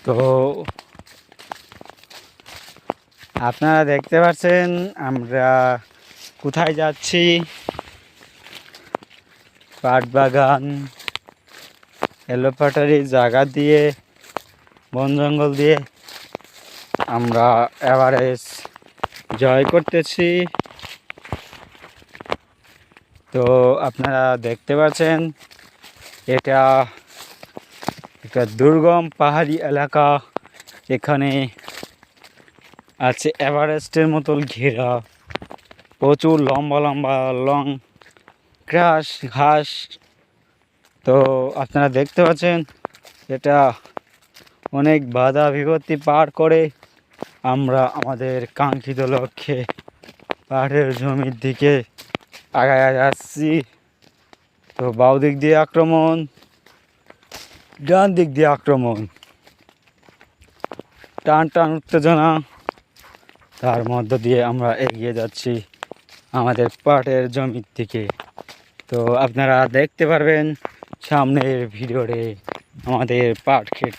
তো আপনারা দেখতে পাচ্ছেন আমরা কোথায় যাচ্ছি। পাট বাগান, এলোপাটারি জায়গা দিয়ে, বন জঙ্গল দিয়ে আমরা এভারেস্ট জয় করতেছি। তো আপনারা দেখতে পাচ্ছেন এটা একটা দুর্গম পাহাড়ি এলাকা। এখানে আছে এভারেস্টের মতো ঘেরা প্রচুর লম্বা লম্বা লং গ্রাস ঘাস। তো আপনারা দেখতে পাচ্ছেন এটা অনেক বাধা বিপত্তি পার করে আমরা আমাদের কাঙ্ক্ষিত লক্ষ্যে পাহাড়ের জমির দিকে আগায়া যাচ্ছি। তো বাউ দিক দিয়ে আক্রমণ, ডান দিক দিয়ে আক্রমণ, টান টান উত্তেজনা, তার মধ্য দিয়ে আমরা এগিয়ে যাচ্ছি আমাদের পাটের জমির দিকে। তো আপনারা দেখতে পারবেন সামনের ভিডিওতে আমাদের পাট ক্ষেত।